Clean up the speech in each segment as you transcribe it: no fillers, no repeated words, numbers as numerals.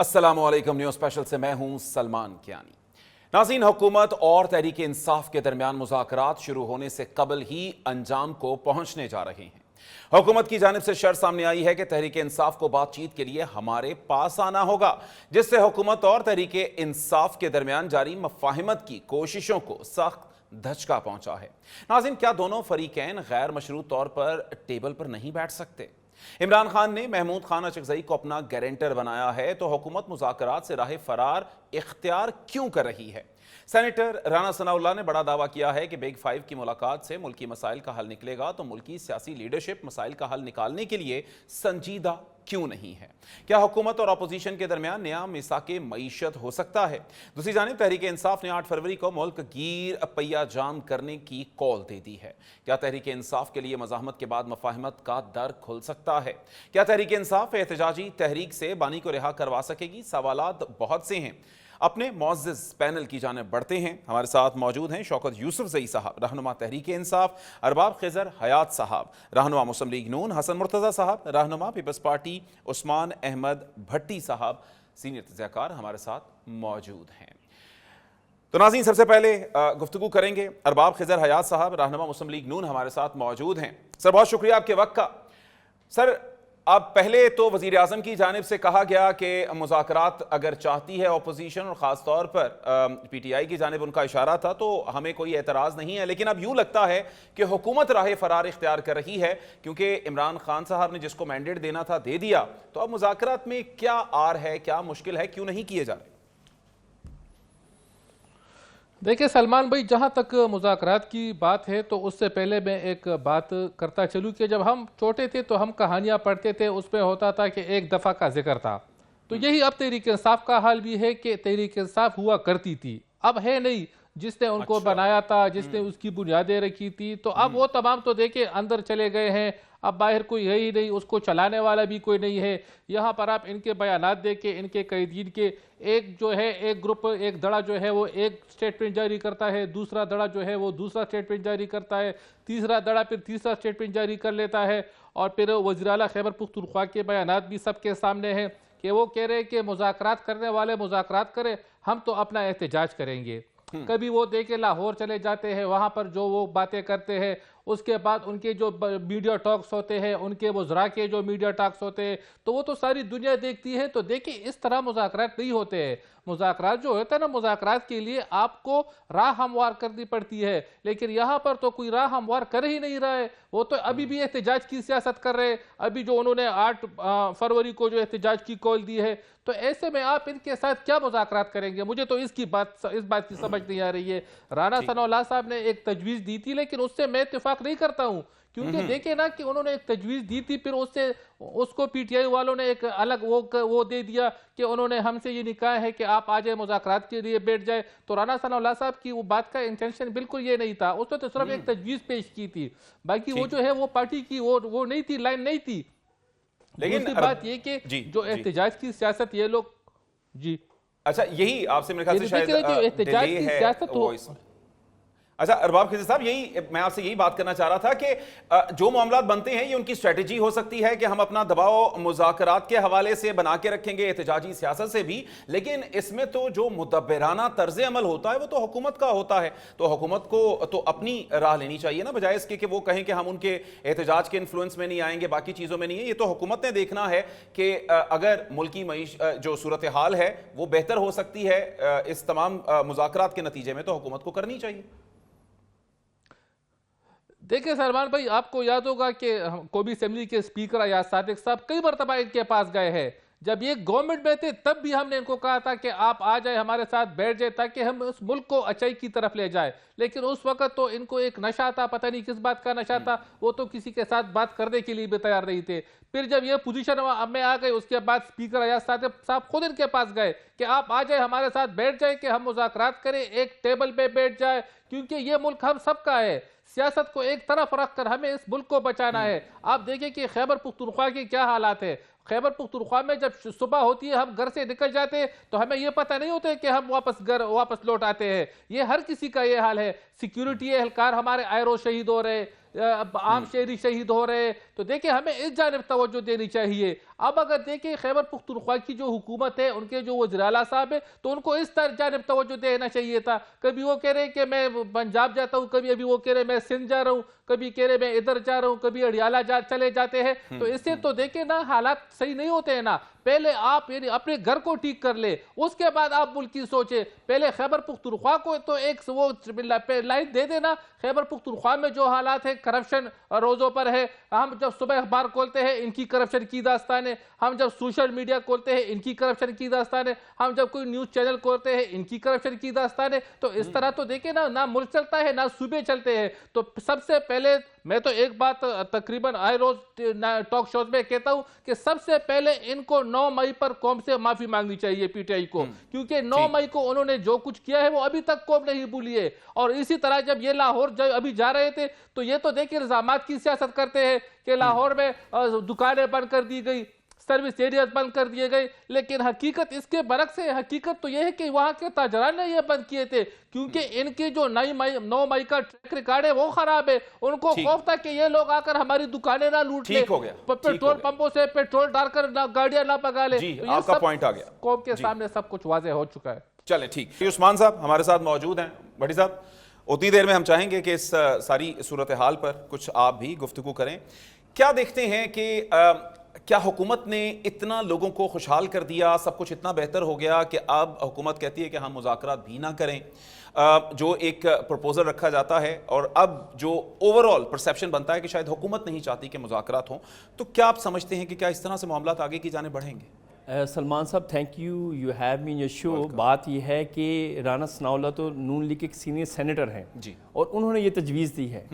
अस्सलामुअलैकुम news special से मैं हूं सलमान कियानी। नाज़रीन, हुकूमत और तहरीक इंसाफ के दरमियान मुज़ाकरात शुरू होने से कबल ही अंजाम को पहुंचने जा रहे हैं। हुकूमत की जानिब से शर्त सामने आई है कि तहरीक इंसाफ को बातचीत के लिए हमारे पास आना होगा, जिससे हुकूमत और तहरीक इंसाफ के दरमियान जारी मफाहिमत की कोशिशों को सख्त धचका पहुंचा है। नाज़रीन, क्या दोनों फरीकैन गैर मशरूत तौर पर टेबल पर नहीं बैठ सकते? इमरान खान ने महमूद खान अचकज़ई को अपना गारंटर बनाया है, तो हुकूमत मुज़ाकरात से राह फरार इख्तियार क्यों कर रही है? सेनेटर राना सनाउल्लाह ने बड़ा दावा किया है कि बिग फाइव की मुलाकात से मुल्की मसाइल का हल निकलेगा, तो मुल्की सियासी लीडरशिप मसाइल का हल निकालने के लिए संजीदा क्यों नहीं है? क्या हुकूमत और अपोजिशन के दरमियान नया मिसाके मईशत हो सकता है? दूसरी जानिब तहरीक इंसाफ ने 8 फरवरी को मुल्क गिर पहिया जाम करने की कॉल दे दी है। क्या तहरीक इंसाफ के लिए मज़ाहमत के बाद मफाहिमत का दर खुल सकता है? क्या तहरीक इंसाफ एहतजाजी तहरीक से बानी को रिहा करवा सकेगी? सवालात बहुत से हैं। अपने मुअज़्ज़ज़ पैनल की जानिब बढ़ते हैं। हमारे साथ मौजूद हैं शौकत यूसुफज़ई साहब, रहनुमा तहरीक इंसाफ, अरबाब खिज़र हयात साहब, रहनुमा मुस्लिम लीग नून, हसन मुर्तज़ा साहब, रहनुमा पीपल्स पार्टी उस्मान अहमद भट्टी साहब, सीनियर तज़कियाकार हमारे साथ मौजूद हैं। तो नाज़रीन, सबसे पहले गुफ्तगू करेंगे अरबाब खिज़र हयात साहब, रहनुमा मुस्लिम लीग नून हमारे साथ मौजूद हैं। सर, बहुत शुक्रिया आपके वक्त का। सर, अब पहले तो वज़ीर आज़म की जानिब से कहा गया कि मुज़ाकरात अगर चाहती है अपोजिशन, और ख़ास तौर पर PTI की जानिब उनका इशारा था, तो हमें कोई एतराज़ नहीं है। लेकिन अब यूँ लगता है कि हुकूमत राह फरार इख्तियार कर रही है, क्योंकि इमरान खान साहब ने जिसको मैंडेट देना था दे दिया। तो अब मुज़ाकरात में क्या आर है, क्या मुश्किल है, क्यों नहीं किए जा रहे? देखिए सलमान भाई, जहाँ तक मुज़ाकरात की बात है तो उससे पहले मैं एक बात करता चलूँ कि जब हम छोटे थे तो हम कहानियाँ पढ़ते थे, उसमें होता था कि एक दफ़ा का जिक्र था। तो यही अब तहरीक इंसाफ का हाल भी है कि तहरीक इंसाफ हुआ करती थी, अब है नहीं। जिसने उनको बनाया था, जिसने उसकी बुनियादें रखी थी, तो अब वो तमाम तो देखिए अंदर चले गए हैं। अब बाहर कोई है ही नहीं, उसको चलाने वाला भी कोई नहीं है। यहाँ पर आप इनके बयानात देख के, इनके कैदीन के, एक जो है एक ग्रुप, एक धड़ा जो है वो एक स्टेटमेंट जारी करता है, दूसरा धड़ा जो है वो दूसरा स्टेटमेंट जारी करता है, तीसरा धड़ा फिर तीसरा स्टेटमेंट जारी कर लेता है। और फिर वज़ीर आला खैबर पुख्तूनख्वा के बयानात भी सबके सामने हैं कि वो कह रहे हैं कि मुज़ाकरात करने वाले मुज़ाकरात करें, हम तो अपना एहतजाज करेंगे। कभी वो देखे लाहौर चले जाते हैं, वहाँ पर जो वो बातें करते हैं, उसके बाद उनके जो मीडिया टॉक्स होते हैं, उनके वज़रा के जो मीडिया टॉक्स होते हैं, तो वो तो सारी दुनिया देखती है। तो देखिए, इस तरह मुज़ाकरात नहीं होते हैं। मुज़ाकरात जो होता है ना, मुज़ाकरात के लिए आपको राह हमवार करनी पड़ती है, लेकिन यहाँ पर तो कोई राह हमवार कर ही नहीं रहा है। वो तो अभी भी एहतजाज की सियासत कर रहे हैं। अभी जो उन्होंने 8 फरवरी को जो एहतजाज की कॉल दी है, तो ऐसे में आप इनके साथ क्या मुज़ाकरात करेंगे? मुझे तो इस बात की समझ नहीं आ रही है। राना सनाउल्लाह साहब ने एक तजवीज़ दी थी, लेकिन उससे मैं इत्तेफाक नहीं करता हूँ, क्योंकि देखे ना कि उन्होंने एक तजवीज़ दी थी, फिर उसको PTI वालों ने एक अलग वो दे दिया कि उन्होंने हमसे ये नहीं कहा है कि आप आ जाए मुज़ाकरात के लिए बैठ जाए। तो राना सनाउल्लाह साहब की वो बात का इंटेंशन बिल्कुल ये नहीं था। उसने तो सिर्फ एक तजवीज़ पेश की थी, बाकी वो जो है वो पार्टी की वो नहीं थी, लाइन नहीं थी। लेकिन दूसरी बात ये कि जो एहतजाज की सियासत ये लोग जी, अच्छा, यही आपसे मेरे ख्याल से शायद जो एहतजाज की सियासत हो। अच्छा अरबाब खिज़र साहब, यही मैं आपसे यही बात करना चाह रहा था कि जो मामलात बनते हैं, ये उनकी स्ट्रेटजी हो सकती है कि हम अपना दबाव मुज़ाकरात के हवाले से बना के रखेंगे, एहतजाजी सियासत से भी, लेकिन इसमें तो जो मुदब्बिराना तर्ज अमल होता है वो तो हुकूमत का होता है। तो हुकूमत को तो अपनी राह लेनी चाहिए ना, बजाय इसके कि वो कहें कि हम उनके एहतजाज के इन्फ्लुएंस में नहीं आएंगे, बाकी चीज़ों में नहीं है। ये तो हुकूमत ने देखना है कि अगर मुल्की जो सूरत हाल है वो बेहतर हो सकती है इस तमाम मुज़ाकरात के नतीजे में, तो हुकूमत को करनी चाहिए। देखिए सलमान भाई, आपको याद होगा कि कौमी असेंबली के स्पीकर अयाज सादिक साहब कई मरतबा इनके पास गए हैं। जब ये गवर्नमेंट में थे तब भी हमने इनको कहा था कि आप आ जाए, हमारे साथ बैठ जाए, ताकि हम उस मुल्क को अच्छाई की तरफ ले जाए। लेकिन उस वक्त तो इनको एक नशा था, पता नहीं किस बात का नशा था, वो तो किसी के साथ बात करने के लिए भी तैयार नहीं थे। फिर जब ये पोजीशन में आ गए, उसके बाद स्पीकर अयाज सादिक साहब खुद इनके पास गए कि आप आ जाए, हमारे साथ बैठ जाए, कि हम मुज़ाकरात करें, एक टेबल पे बैठ जाए, क्योंकि ये मुल्क हम सबका है। सियासत को एक तरफ रखकर हमें इस मुल्क को बचाना है। आप देखिए कि खैबर पुख्तूनख्वा के क्या हालात है। खैबर पुख्तूनख्वा में जब सुबह होती है, हम घर से निकल जाते हैं तो हमें यह पता नहीं होता कि हम वापस लौट आते हैं। ये हर किसी का ये हाल है। सिक्योरिटी एहलकार हमारे आयरो शहीद हो रहे, आम शहरी शहीद हो रहे हैं। तो देखिए हमें इस जानिब तवज्जो देनी चाहिए। अब अगर देखिए खैबर पख्तूनख्वा की जो हुकूमत है, उनके जो वज़ीर आला साहब है, तो उनको इस तरह जानिब तवज्जो देना चाहिए था। कभी वो कह रहे हैं कि मैं पंजाब जाता हूँ, कभी अभी वो कह रहे हैं मैं सिंध जा रहा हूँ, कभी कह रहे मैं इधर जा रहा हूँ, कभी अडियाला चले जाते हैं। तो इससे तो देखिए ना हालात सही नहीं होते हैं ना। पहले आप यानी अपने घर को ठीक कर ले, उसके बाद आप मुल्क की सोचे। पहले खैबर पख्तूनख्वा को तो एक वो लाइन दे देना। खैबर पख्तूनख्वा में जो हालात है, करप्शन रोजों पर है। हम जब सुबह अखबार खोलते हैं, इनकी करप्शन की दास्तान है। हम जब सोशल मीडिया खोलते हैं, इनकी करप्शन की दास्तान है। हम जब कोई न्यूज चैनल खोलते हैं, इनकी करप्शन की दास्तान है। तो इस तरह तो देखिए ना मुल्क चलता है ना सूबे चलते हैं। तो सबसे पहले मैं तो एक बात तकरीबन आए रोज टॉक शोज में कहता हूं कि सबसे पहले इनको 9 मई पर कौम से माफी मांगनी चाहिए पीटीआई को, क्योंकि 9 मई को उन्होंने जो कुछ किया है वो अभी तक कौम नहीं भूली है। और इसी तरह जब ये लाहौर अभी जा रहे थे, तो ये तो देखिए इल्जामात की सियासत करते हैं कि लाहौर में दुकानें बंद कर दी गई, सर्विस एरियाज बंद कर दिए गए। लेकिन हकीकत इसके बरक्स है। हकीकत तो यह है कि वहां के ताजरान ने यह बंद किए थे, क्योंकि इनकी जो 9 मई का ट्रैक रिकॉर्ड है वो खराब है। उनको खौफ था कि ये लोग आकर हमारी दुकानें ना लूट ले, पेट्रोल पंपों से पेट्रोल डालकर गाड़ियां ना भगा ले। तो आपका पॉइंट आ गया, कौम के सामने सब कुछ वाज़ेह हो चुका है। चले ठीक। उस्मान साहब हमारे साथ मौजूद हैं। भट्टी साहब, उतनी देर में हम चाहेंगे कि इस सारी सूरत हाल पर कुछ आप भी गुफ्तगू करें। क्या देखते हैं कि क्या हुकूमत ने इतना लोगों को खुशहाल कर दिया, सब कुछ इतना बेहतर हो गया कि अब हुकूमत कहती है कि हम मुज़ाकरात भी ना करें, जो एक प्रपोजल रखा जाता है, और अब जो ओवरऑल परसेप्शन बनता है कि शायद हुकूमत नहीं चाहती कि मुज़ाकरात हों। तो क्या आप समझते हैं कि क्या इस तरह से मामलात आगे की जाने बढ़ेंगे? सलमान साहब, thank you, you have me in your show. बात यह है कि राना सनाउल्लाह तो नून लीग के एक सीनियर सेनेटर हैं जी, और उन्होंने ये तजवीज़ दी है।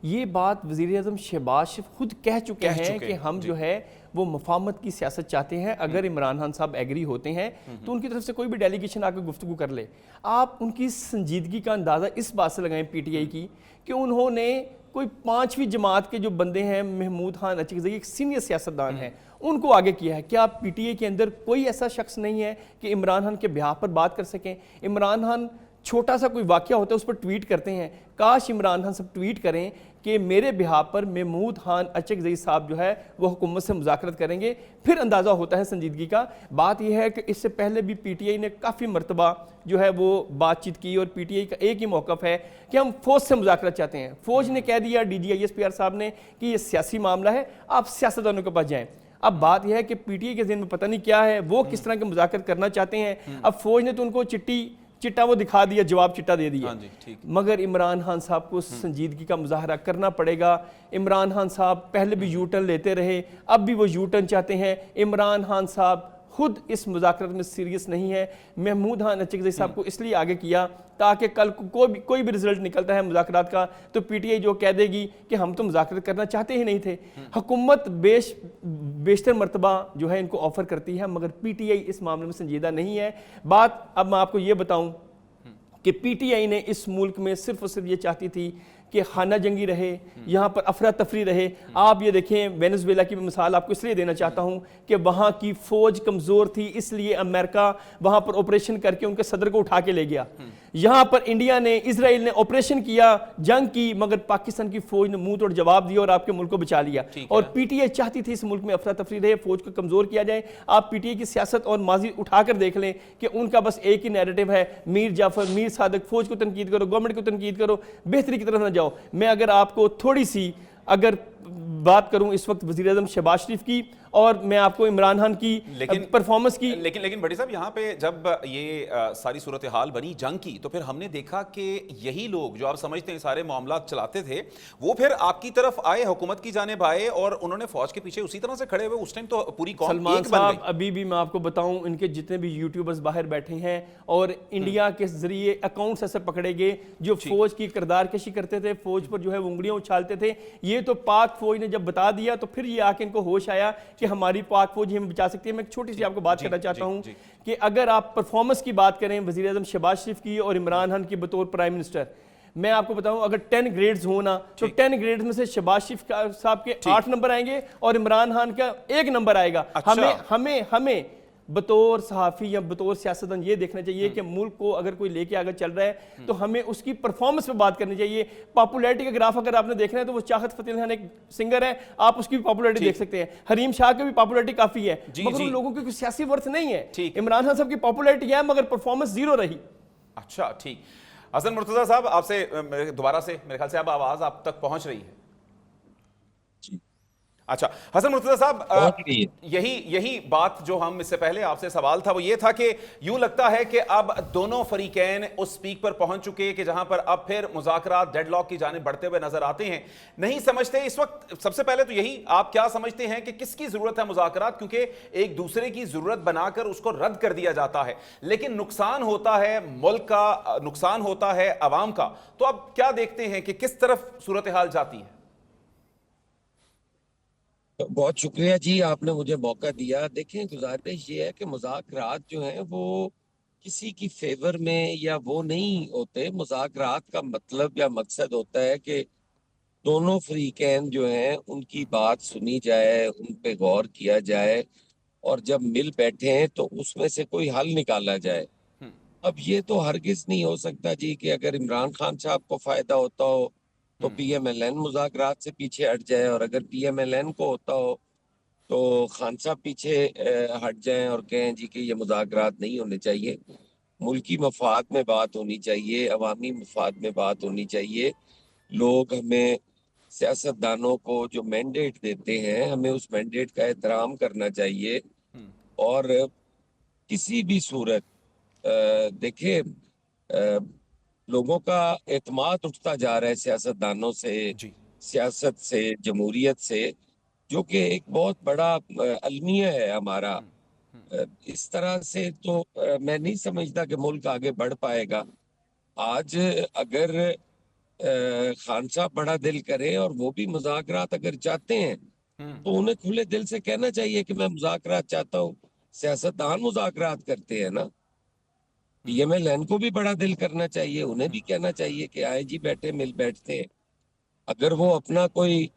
ये बात वज़ीर आज़म शहबाज शरीफ खुद कह चुके हैं कि हम जो है वो मुफाहमत की सियासत चाहते हैं। अगर इमरान खान साहब एग्री होते हैं तो उनकी तरफ से कोई भी डेलीगेशन आकर गुफ्तगू कर ले। आप उनकी संजीदगी का अंदाज़ा इस बात से लगाएं पीटीआई की कि उन्होंने कोई 5वीं जमात के जो बंदे हैं, महमूद खान अचकज़ई एक सीनियर सियासतदान हैं, उनको आगे किया है। क्या पीटीआई के अंदर कोई ऐसा शख्स नहीं है कि इमरान खान के बिहाफ पर बात कर सकें? इमरान खान छोटा सा कोई वाक़या होता है उस पर ट्वीट करते हैं। काश इमरान खान सब ट्वीट करें कि मेरे बिहाफ पर महमूद खान अचकज़ई साहब जो है वो हुकूमत से मुज़ाकरत करेंगे, फिर अंदाज़ा होता है संजीदगी का। बात यह है कि इससे पहले भी पीटीआई ने काफ़ी मरतबा जो है वो बातचीत की, और पीटीआई का एक ही मौक़िफ़ है कि हम फ़ौज से मुज़ाकरत चाहते हैं। फ़ौज ने कह दिया, DGISPR साहब ने, कि ये सियासी मामला है, आप सियासतदानों के पास जाएँ। अब बात यह है कि पीटीआई के ज़हन में पता नहीं क्या है, वो किस तरह के मुज़ाकरत करना चाहते हैं। अब फ़ौज ने तो उनको चिट्टा वो दिखा दिया, जवाब चिट्टा दे दिया। मगर इमरान खान साहब को संजीदगी का मुजाहरा करना पड़ेगा। इमरान खान साहब पहले भी यू टर्न लेते रहे, अब भी वो यू टर्न चाहते हैं। इमरान खान साहब खुद इस मुज़ाकरत में सीरियस नहीं है। महमूद खान अचकज़ई साहब को इसलिए आगे किया ताकि कल कोई भी रिजल्ट निकलता है मुज़ाकरात का तो पीटीआई जो कह देगी कि हम तो मुज़ाकरत करना चाहते ही नहीं थे। हुकूमत बेशतर मरतबा जो है इनको ऑफर करती है, मगर पीटीआई इस मामले में संजीदा नहीं है। बात अब मैं आपको ये बताऊं कि पीटीआई ने इस मुल्क में सिर्फ और सिर्फ ये चाहती थी कि खाना जंगी रहे, यहाँ पर अफरा तफरी रहे। आप ये देखें, वेनेजुएला की मिसाल आपको इसलिए देना चाहता हूँ कि वहाँ की फ़ौज कमज़ोर थी, इसलिए अमेरिका वहाँ पर ऑपरेशन करके उनके सदर को उठा के ले गया। यहाँ पर इंडिया ने, इजराइल ने ऑपरेशन किया, जंग की, मगर पाकिस्तान की फ़ौज ने मुंह तोड़ जवाब दिया और आपके मुल्क को बचा लिया। और पीटीआई चाहती थी इस मुल्क में अफरा तफरी रहे, फ़ौज को कमज़ोर किया जाए। आप पीटीआई की सियासत और माजी उठाकर देख लें कि उनका बस एक ही नैरेटिव है, मीर जाफर, मीर सादक, फ़ौज को तनकीद करो, गवर्नमेंट को तनकीद करो, बेहतरी की तरफ न जाओ। मैं अगर आपको थोड़ी सी अगर बात करूं इस वक्त वज़ीर आज़म शहबाज शरीफ की, और मैं आपको इमरान खान की परफॉर्मेंस की, लेकिन भट्टी साहब यहाँ पे जब ये सारी सूरत हाल बनी जंग की, तो फिर हमने देखा कि यही लोग जो आप समझते हैं सारे मामलात चलाते थे, वो फिर आपकी तरफ आए, हुकूमत की जानिब आए, और उन्होंने फौज के पीछे उसी तरह से खड़े हुए। उस टाइम तो पूरी कौम सलमान साहब, अभी भी मैं आपको बताऊं, इनके जितने भी यूट्यूबर्स बाहर बैठे हैं और इंडिया के जरिए अकाउंट्स ऐसे पकड़े गए जो फौज की किरदार कशी करते थे, फौज पर जो है उंगलियां उछालते थे। ये तो पाक फौज ने जब बता दिया तो फिर ये आके इनको होश आया कि हमारी पाक फौज हमें बचा सकती है। मैं एक छोटी सी आपको बात करना चाहता हूं कि अगर आप परफॉर्मेंस की बात करें वज़ीर आज़म शहबाज शरीफ की और इमरान खान की बतौर प्राइम मिनिस्टर, मैं आपको बताऊं अगर 10 ग्रेड्स हो ना तो 10 ग्रेड्स में से शहबाज शरीफ साहब के 8 नंबर आएंगे और इमरान खान का 1 नंबर आएगा। हमें बतौर सहाफ़ी या बतौर सियासतदान ये देखना चाहिए कि मुल्क को अगर कोई लेके आगे चल रहा है तो हमें उसकी परफॉर्मेंस पे बात करनी चाहिए। पॉपुलैरिटी का ग्राफ अगर आपने देखना है तो वो चाहत फ़तेह अली खान एक सिंगर है, आप उसकी भी पॉपुलैरिटी देख सकते हैं। हरीम शाह की भी पॉपुलैरिटी काफ़ी है, मगर उन लोगों की कोई सियासी वर्थ नहीं है। इमरान खान साहब की पॉपुलैरिटी है मगर परफॉर्मेंस जीरो रही। अच्छा, ठीक। हसन मुर्तजा साहब, आपसे दोबारा से मेरे ख्याल से अब आवाज आप तक पहुंच रही है। अच्छा, हसन मुर्तजा साहब, यही बात जो हम इससे पहले आपसे सवाल था वो ये था कि यूं लगता है कि अब दोनों फरीकैन उस पीक पर पहुंच चुके कि जहां पर अब फिर मुज़ाकरात डेडलॉक की जानिब बढ़ते हुए नजर आते हैं। नहीं समझते इस वक्त, सबसे पहले तो यही, आप क्या समझते हैं कि किसकी जरूरत है मुज़ाकरात? क्योंकि एक दूसरे की जरूरत बनाकर उसको रद्द कर दिया जाता है, लेकिन नुकसान होता है मुल्क का, नुकसान होता है अवाम का। तो अब क्या देखते हैं कि किस तरफ सूरत हाल जाती है? बहुत शुक्रिया जी, आपने मुझे मौका दिया। देखें, गुजारिश ये है कि मुज़ाकरात जो हैं वो किसी की फेवर में या वो नहीं होते। मुज़ाकरात का मतलब या मकसद होता है कि दोनों फरीकैन जो हैं उनकी बात सुनी जाए, उन पे गौर किया जाए, और जब मिल बैठे हैं तो उसमें से कोई हल निकाला जाए। अब ये तो हरगिज नहीं हो सकता जी कि अगर इमरान खान साहब को फायदा होता हो तो PMLN मुज़ाकरात से पीछे हट जाए, और अगर PMLN को होता हो तो खान साहब पीछे हट जाएं और कहें जी कि ये मुज़ाकरात नहीं होने चाहिए। मुल्की मफाद में बात होनी चाहिए, अवामी मफाद में बात होनी चाहिए। लोग हमें, सियासतदानों को जो मैंडेट देते हैं, हमें उस मैंडेट का एहतराम करना चाहिए। और किसी भी सूरत देखिए, लोगों का एतमाद उठता जा रहा है सियासतदानों से, सियासत से, जमहूरियत से, जो कि एक बहुत बड़ा अलमिया है हमारा। इस तरह से तो मैं नहीं समझता कि मुल्क आगे बढ़ पाएगा। आज अगर खान साहब बड़ा दिल करे और वो भी मुज़ाकरात अगर चाहते हैं तो उन्हें खुले दिल से कहना चाहिए कि मैं मुज़ाकरात चाहता हूँ। सियासतदान मुज़ाकरात करते हैं ना, PMLN को भी बड़ा दिल करना चाहिए, उन्हें भी कहना चाहिए कि आए जी बैठे, मिल बैठते हैं। अगर वो अपना कोई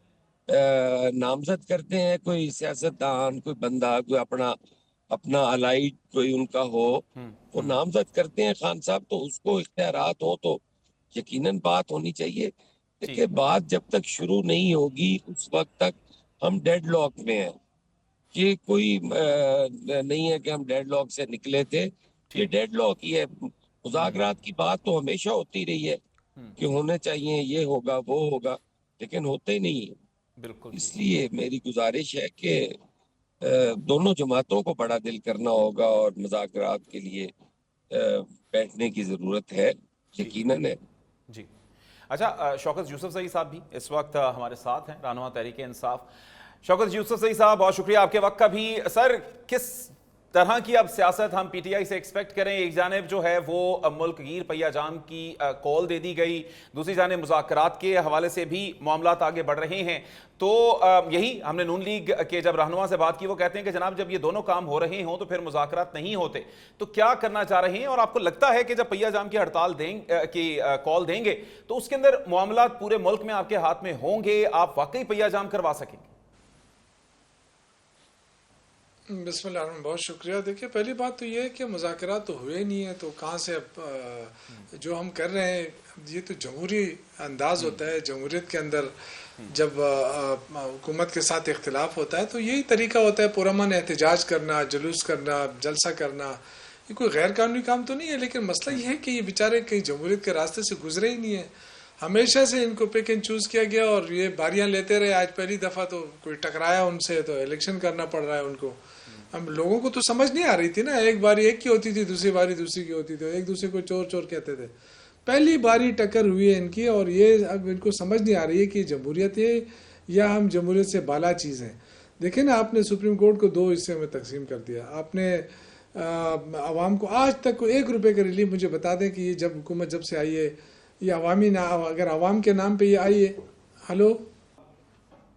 नामजद करते हैं, कोई सियासतदान, कोई बंदा, कोई अपना अलाइड कोई उनका हो, वो नामजद करते हैं खान साहब, तो उसको इख्तियारात हो तो यकीनन बात होनी चाहिए। देखिए, बात जब तक शुरू नहीं होगी उस वक्त तक हम डेडलॉक में हैं। ये कोई नहीं है कि हम डेडलॉक से निकले थे, ये डेडलॉक ही है। मुज़ाकरात की बात तो हमेशा होती रही है कि होने चाहिए, ये होगा, वो होगा, लेकिन होते ही नहीं है। बिल्कुल। इसलिए मेरी गुजारिश है कि दोनों जमातों को बड़ा दिल करना होगा और मुज़ाकरात के लिए बैठने की जरूरत है, यकीनन है जी। अच्छा, शौकत यूसुफ सईद साहब भी इस वक्त हमारे साथ हैं, रहनुमा तहरीक इंसाफ। शौकत यूसुफ सईद साहब, बहुत शुक्रिया आपके वक्त का भी। सर, किस तरह की अब सियासत हम PTI से एक्सपेक्ट करें? एक जानिब जो है वो मुल्क गिर पहिया जाम की कॉल दे दी गई, दूसरी जानिब मुज़ाकरात के हवाले से भी मामलात आगे बढ़ रहे हैं। तो यही हमने नून लीग के जब रहनुमा से बात की, वो कहते हैं कि जनाब जब ये दोनों काम हो रहे हों तो फिर मुज़ाकरात नहीं होते। तो क्या करना चाह रहे हैं? और आपको लगता है कि जब पहिया जाम की हड़ताल की कॉल देंगे तो उसके अंदर मामलात पूरे मुल्क में आपके हाथ में होंगे, आप वाकई पहिया जाम करवा सकेंगे? बिस्मिल्लाह, बहुत शुक्रिया। देखिए, पहली बात तो ये है कि मुज़ाकरात तो हुए ही नहीं है, तो कहाँ से अब जो हम कर रहे हैं, ये तो जमहूरी अंदाज़ होता है। जमहूरियत के अंदर जब हुकूमत के साथ इख्तिलाफ होता है तो यही तरीका होता है, पुरअमन एहतजाज करना, जुलूस करना, जलसा करना। ये कोई गैर कानूनी काम तो नहीं है, लेकिन मसला ये है कि ये बेचारे कहीं जमहूरियत के रास्ते से गुजरे ही नहीं है। हमेशा से इनको पिक एंड चूज़ किया गया और ये बारियां लेते रहे। आज पहली दफ़ा तो कोई टकराया उनसे तो इलेक्शन करना पड़ रहा है उनको। हम लोगों को तो समझ नहीं आ रही थी ना, एक बारी एक की होती थी, दूसरी बारी दूसरी की होती थी, एक दूसरे को चोर चोर कहते थे। पहली बारी टक्कर हुई है इनकी, और ये अब इनको समझ नहीं आ रही है कि जमहूरियत है या हम जमहूरियत से बाला चीज़ हैं। देखिए ना, आपने सुप्रीम कोर्ट को 2 हिस्से में तकसीम कर दिया। आपने आवाम को आज तक को 1 रुपये का रिलीफ मुझे बता दें कि ये जब हुकूमत जब से आई है, ये अवामी ना, अगर अवाम के नाम पे ये आई है। हेलो,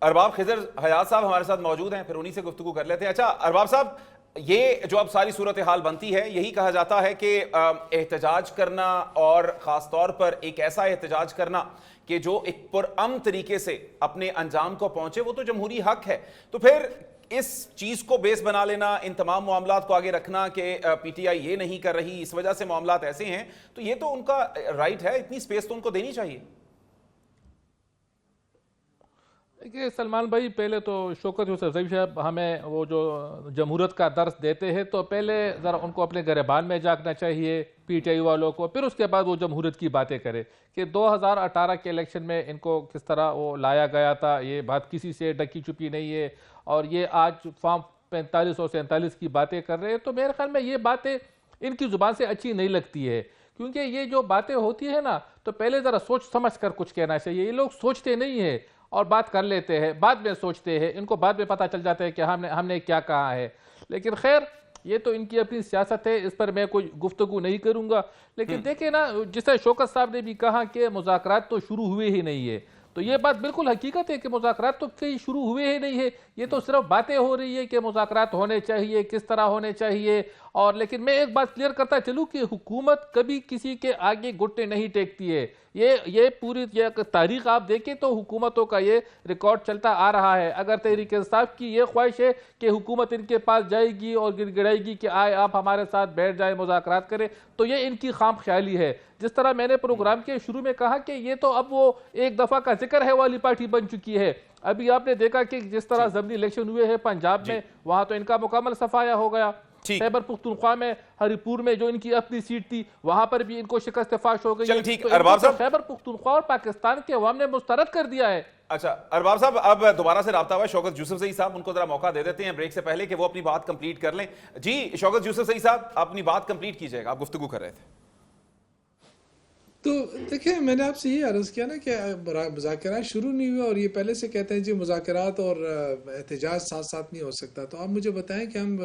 अरबाब खिजर हयात साहब हमारे साथ मौजूद हैं, फिर उन्हीं से गुफ्तगू कर लेते हैं। अच्छा अरबाब साहब, ये जो अब सारी सूरत हाल बनती है, यही कहा जाता है कि एहतजाज करना, और ख़ास तौर पर एक ऐसा एहतजाज करना कि जो एक पुरअमन तरीके से अपने अंजाम को पहुंचे, वो तो जमहूरी हक है। तो फिर इस चीज को बेस बना लेना, इन तमाम मामलात को आगे रखना कि पीटीआई ये नहीं कर रही, इस वजह से मामलात ऐसे हैं, तो ये तो उनका राइट है, इतनी स्पेस तो उनको देनी चाहिए। देखिए सलमान भाई, पहले तो शौकत यूसुफजई साहब हमें वो जो जमहूरियत का दर्स देते हैं, तो पहले ज़रा उनको अपने गिरबान में झांकना चाहिए पीटीआई वालों को, फिर उसके बाद वो जमहूरियत की बातें करे कि 2018 के इलेक्शन में इनको किस तरह वो लाया गया था। ये बात किसी से ढकी छुपी नहीं है, और ये आज फॉर्म 45 और 47 की बातें कर रहे हैं, तो मेरे ख्याल में ये बातें इनकी ज़ुबान से अच्छी नहीं लगती है, क्योंकि ये जो बातें होती है ना, तो पहले ज़रा सोच समझ कर कुछ कहना चाहिए। ये लोग सोचते नहीं है और बात कर लेते हैं, बाद में सोचते हैं, इनको बाद में पता चल जाता है कि हमने क्या कहा है। लेकिन खैर, ये तो इनकी अपनी सियासत है, इस पर मैं कोई गुफ्तगू नहीं करूंगा। लेकिन देखें ना, जिस शौकत साहब ने भी कहा कि मुज़ाकरात तो शुरू हुए ही नहीं है, तो ये बात बिल्कुल हकीकत है कि मुज़ाकरात तो कहीं शुरू हुए ही नहीं है। ये तो सिर्फ बातें हो रही है कि मुज़ाकरात होने चाहिए, किस तरह होने चाहिए। और लेकिन मैं एक बात क्लियर करता चलूँ कि हुकूमत कभी किसी के आगे घुटने नहीं टेकती है। ये पूरी तारीख आप देखें तो हुकूमतों का ये रिकॉर्ड चलता आ रहा है। अगर तहरीक इंसाफ की ये ख्वाहिश है कि हुकूमत इनके पास जाएगी और गिड़गिड़ाएगी कि आए आप हमारे साथ बैठ जाए, मुज़ाकरात करें, तो ये इनकी खाम ख्याली है। जिस तरह मैंने प्रोग्राम के शुरू में कहा कि ये तो अब वो एक दफ़ा का जिक्र है वाली पार्टी बन चुकी है। अभी आपने देखा कि जिस तरह ज़मीनी इलेक्शन हुए हैं पंजाब में, वहाँ तो इनका मुकम्मल सफाया हो गया। खैबर पुख्तनख्वा में हरिपुर में जो इनकी अपनी सीट थी, वहां पर भी इनको शिकस्त फाश हो गई। ठीक, अरबाब साहब, खैबर पुख्तनख्वा और पाकिस्तान के अवाम ने मुस्तरद कर दिया है। अच्छा अरबाब साहब, अब दोबारा से राब्ता हुआ शौकत यूसुफजई साहब, उनको जरा मौका दे देते हैं ब्रेक से पहले कि वो अपनी बात कंप्लीट कर लें। जी शौकत यूसुफजई साहब, अपनी बात कंप्लीट कीजिएगा, आप गुफ्तगू कर रहे थे। तो देखिए, मैंने आपसे ये अर्ज़ किया ना कि मुज़ाकरात शुरू नहीं हुए, और ये पहले से कहते हैं जी मुज़ाकरात और एहतजाज साथ साथ नहीं हो सकता। तो आप मुझे बताएं कि हम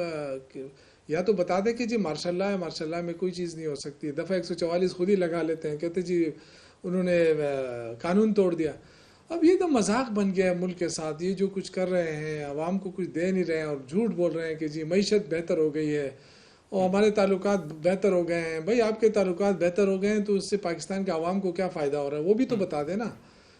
या तो बता दें कि जी मार्शल है में कोई चीज़ नहीं हो सकती। दफ़ा 144 खुद ही लगा लेते हैं, कहते जी उन्होंने कानून तोड़ दिया। अब ये तो मजाक बन गया है मुल्क के साथ। ये जो कुछ कर रहे हैं, आवाम को कुछ दे नहीं रहे हैं और झूठ बोल रहे हैं कि जी मईशत बेहतर हो गई है और हमारे ताल्लुकात बेहतर हो गए हैं। भाई आपके ताल्लुकात बेहतर हो गए हैं तो उससे पाकिस्तान के आवाम को क्या फ़ायदा हो रहा है, वो भी तो बता दें ना।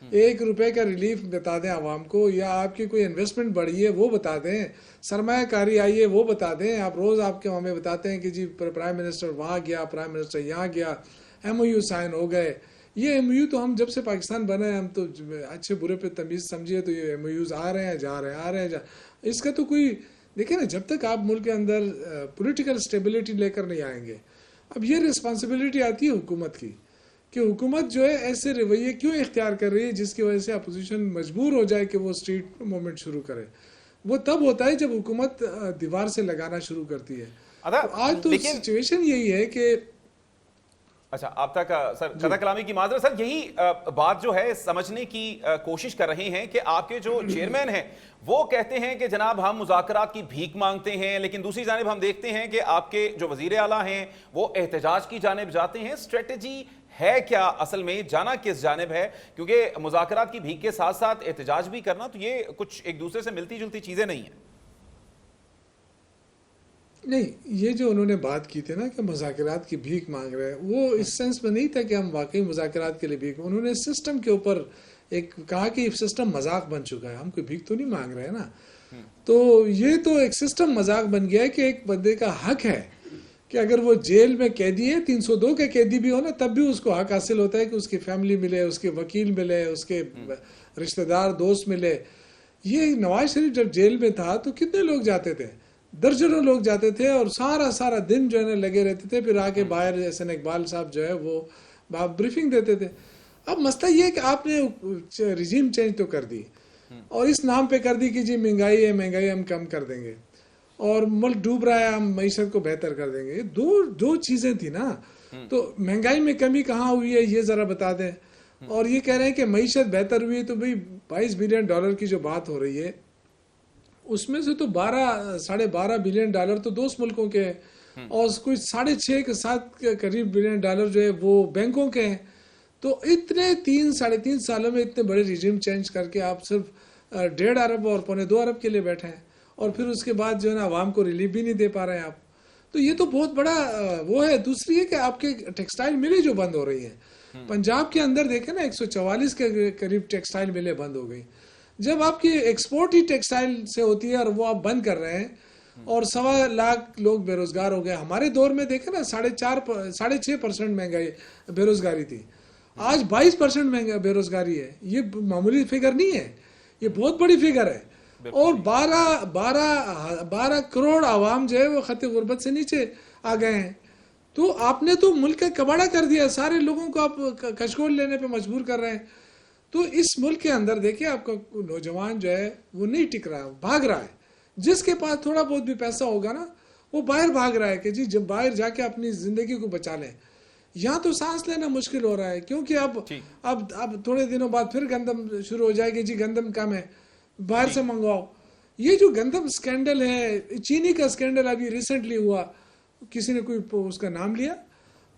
1 रुपए का रिलीफ बता दें आवाम को, या आपकी कोई इन्वेस्टमेंट बढ़ी है वो बता दें, सरमायाकारी आई है वो बता दें। आप रोज़ आपके हमें बताते हैं कि जी प्राइम मिनिस्टर वहाँ गया, प्राइम मिनिस्टर यहाँ गया, MOU साइन हो गए। ये MOU तो हम जब से पाकिस्तान बना है, हम तो अच्छे बुरे पे तमीज़ समझिए तो ये MOUs आ रहे हैं जा रहे हैं, आ रहे हैं इसका तो कोई देखिए ना, जब तक आप मुल्क के अंदर पॉलिटिकल स्टेबिलिटी लेकर नहीं आएंगे। अब ये रिस्पॉन्सिबिलिटी आती है हुकूमत की कि हुकूमत जो है ऐसे रवैये क्यों इख्तियार कर रही है जिसकी वजह से अपोजिशन मजबूर हो जाए कि वो स्ट्रीट मूवमेंट शुरू करे। वो तब होता है जब हुकूमत दीवार से लगाना शुरू करती है। तो आज तो सिचुएशन यही है कि अच्छा, आप तक सर कदा कलामी की माजरत, सर यही बात जो है समझने की कोशिश कर रहे हैं कि आपके जो चेयरमैन हैं वो कहते हैं कि जनाब हम मुज़ाकरात की भीख मांगते हैं, लेकिन दूसरी जानिब हम देखते हैं कि आपके जो वजीर आला हैं वो एहतजाज की जानिब जाते हैं। स्ट्रेटजी है क्या असल में, जाना किस जानिब है? क्योंकि मुज़ाकरात की भीख के साथ साथ एहतजाज भी करना, तो ये कुछ एक दूसरे से मिलती जुलती चीजें नहीं है। नहीं, ये जो उन्होंने बात की थी ना कि मुज़ाकरात की भीख मांग रहे हैं, वो इस सेंस में नहीं था कि हम वाकई मुज़ाकरात के लिए भीख। उन्होंने सिस्टम के ऊपर एक कहा कि सिस्टम मजाक बन चुका है, हम कोई भीख तो नहीं मांग रहे हैं ना। तो ये तो एक सिस्टम मजाक बन गया है कि एक बंदे का हक है कि अगर वो जेल में कैदी है, 302 के कैदी भी हो ना, तब भी उसको हक हासिल होता है कि उसकी फैमिली मिले, उसके वकील मिले, उसके रिश्तेदार दोस्त मिले। ये नवाज शरीफ जब जेल में था तो कितने लोग जाते थे, दर्जनों लोग जाते थे और सारा दिन जो है ना लगे रहते थे। फिर आके बाहर एहसन इकबाल साहब जो है वो ब्रीफिंग देते थे। अब मसला ये है कि आपने रिजीम चेंज तो कर दी और इस नाम पे कर दी कि जी महंगाई है, महंगाई हम कम कर देंगे और मुल्क डूब रहा है, हम मईशत को बेहतर कर देंगे। ये दो चीज़ें थी ना। तो महंगाई में कमी कहाँ हुई है ये ज़रा बता दें। और ये कह रहे हैं कि मईशत बेहतर हुई है, तो भाई $22 बिलियन की जो बात हो रही है उसमें से तो $12.5 बिलियन तो दोस्त मुल्कों के हैं और कुछ 6.5 के 7 के करीब बिलियन जो है वो बैंकों के हैं। तो इतने 3-3.5 सालों में इतने बड़े रिजीम चेंज करके आप सिर्फ 1.5 अरब और 1.25 अरब के लिए बैठे हैं और फिर उसके बाद जो है ना आवाम को रिलीफ भी नहीं दे पा रहे हैं आप। तो ये तो बहुत बड़ा वो है। दूसरी है कि आपके टेक्सटाइल मिलें जो बंद हो रही हैं। पंजाब के अंदर देखें ना 144 के करीब टेक्सटाइल मिलें बंद हो गई। जब आपकी एक्सपोर्ट ही टेक्सटाइल से होती है और वो आप बंद कर रहे हैं और 1.25 लाख लोग बेरोजगार हो गए। हमारे दौर में देखे ना 6.5% महंगाई बेरोजगारी थी, आज 22% महंगा बेरोजगारी है। ये मामूली फिगर नहीं है, ये बहुत बड़ी फिगर है। और 12 करोड़ आवाम जो है वो खत गुर्बत से नीचे आ गए हैं। तो आपने तो मुल्क का कबाड़ा कर दिया, सारे लोगों को आप कशकोल लेने पे मजबूर कर रहे हैं। तो इस मुल्क के अंदर देखिए आपका नौजवान जो है वो नहीं टिक रहा है, भाग रहा है। जिसके पास थोड़ा बहुत भी पैसा होगा ना वो बाहर भाग रहा है कि जी जब बाहर जाके अपनी जिंदगी को बचा लें। यहाँ तो सांस लेना मुश्किल हो रहा है, क्योंकि अब थोड़े दिनों बाद फिर गंदम शुरू हो जाएगी, जी गंदम कम है बाहर से मंगवाओ। ये जो गंदम स्कैंडल है, चीनी का स्कैंडल अभी रिसेंटली हुआ, किसी ने कोई उसका नाम लिया,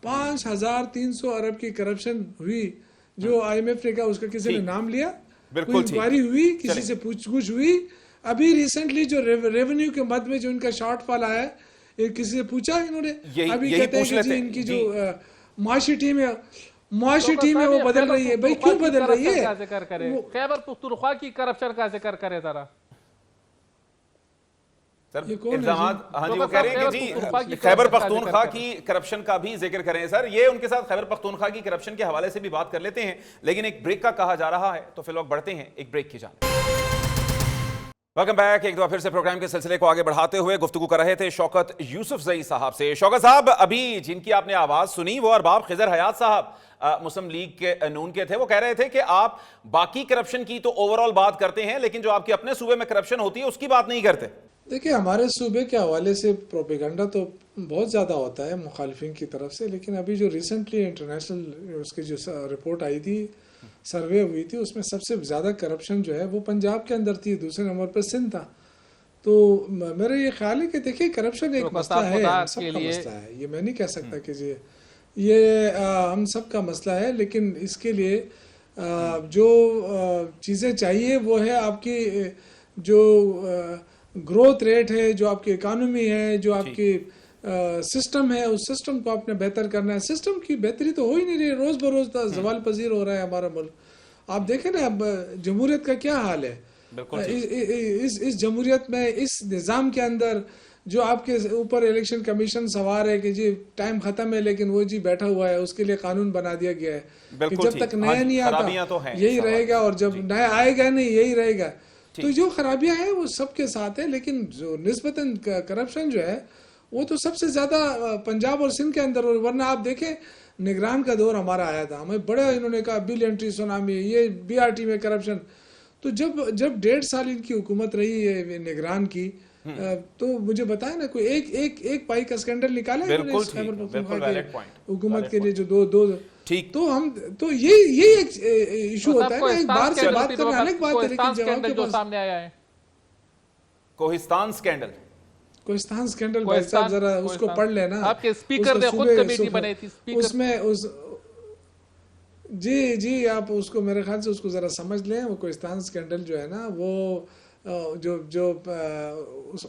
5,300 अरब की करप्शन हुई जो IMF ने कहा, उसका किसी ने नाम लिया, कोई इंक्वायरी हुई, किसी से पूछगुछ हुई। अभी रिसेंटली जो रेवेन्यू के मद में जो इनका शॉर्टफॉल आया है, किसी से पूछा इन्होंने? अभी कहते हैं कि जी इनकी जो माशी टीम है वो बदल रही है। भाई क्यों बदल रही है? खैबर पख्तूनख्वा की करप्शन का जिक्र करे जरा सर। इल्जामात, हाँ जी, वो कह रहे हैं कि जी खैबर पख्तूनख्वा की करप्शन का भी जिक्र करें। सर ये उनके साथ खैबर पख्तूनख्वा की करप्शन के हवाले से भी बात कर लेते हैं, लेकिन एक ब्रेक का कहा जा रहा है, तो फिर लोग बढ़ते हैं एक ब्रेक की जाने। Welcome back. एक बार फिर से प्रोग्राम के सिलसिले को आगे बढ़ाते हुए गुफ्तगू कर रहे थे शौकत यूसुफजई साहब से। शौकत साहब, अभी जिनकी आपने आवाज सुनी वो अरबाब खिजर हयात साहब मुस्लिम लीग के नून के थे। वो कह रहे थे कि आप बाकी करप्शन की तो ओवरऑल बात करते हैं, लेकिन जो आपके अपने सूबे में करप्शन होती है उसकी बात नहीं करते। देखिए हमारे सूबे के हवाले से प्रोपेगेंडा तो बहुत ज़्यादा होता है मुखालिफिन की तरफ से, लेकिन अभी जो रिसेंटली इंटरनेशनल उसकी जो रिपोर्ट आई थी, सर्वे हुई थी, उसमें सबसे ज़्यादा करप्शन जो है वो पंजाब के अंदर थी, दूसरे नंबर पर सिंध था। तो मेरा ये ख्याल है कि देखिए करप्शन एक मसला है, सबका मसला है, ये मैं नहीं कह सकता कि जी ये हम सबका मसला है, लेकिन इसके लिए जो चीज़ें चाहिए वो है आपकी जो ग्रोथ रेट है, जो आपकी इकानमी है, जो आपकी सिस्टम है, उस सिस्टम को आपने बेहतर करना है। सिस्टम की बेहतरी तो हो ही नहीं रही, रोज़ बरोज़ जवाल पजीर हो रहा है हमारा मुल्क। आप देखें ना अब जमहूरियत का क्या हाल है। इस जमहूरियत में, इस निज़ाम के अंदर जो आपके ऊपर इलेक्शन कमीशन सवार है कि जी टाइम ख़त्म है, लेकिन वो जी बैठा हुआ है, उसके लिए कानून बना दिया गया है कि जब तक नया नहीं आता तो यही रहेगा, और जब नया आएगा नहीं यही रहेगा। तो जो खराबियां हैं वो सबके साथ है, लेकिन जो निस्बतन करप्शन जो है वो तो सबसे ज़्यादा पंजाब और सिंध के अंदर। वरना आप देखें निगरान का दौर हमारा आया था, हमें बड़ा इन्होंने कहा बिल एंट्री सुनामी, ये BRT में करप्शन। तो जब 1.5 साल इनकी हुकूमत रही है निगरान की, तो मुझे बताया ना कोई एक पाई का स्कैंडल निकाला हुकूमत के लिए जो दो ठीक। तो यही एक इशू होता है ना, एक बार से बात करना अलग बात है, लेकिन जवाब के जो सामने आया है कोहिस्तान स्कैंडल भाई साहब जरा उसको पढ़ लेना। आपके स्पीकर ने खुद कमेटी बनाई थी, उसमें जी आप उसको मेरे ख्याल से उसको जरा समझ लें। वो कोहिस्तान स्कैंडल जो है ना वो जो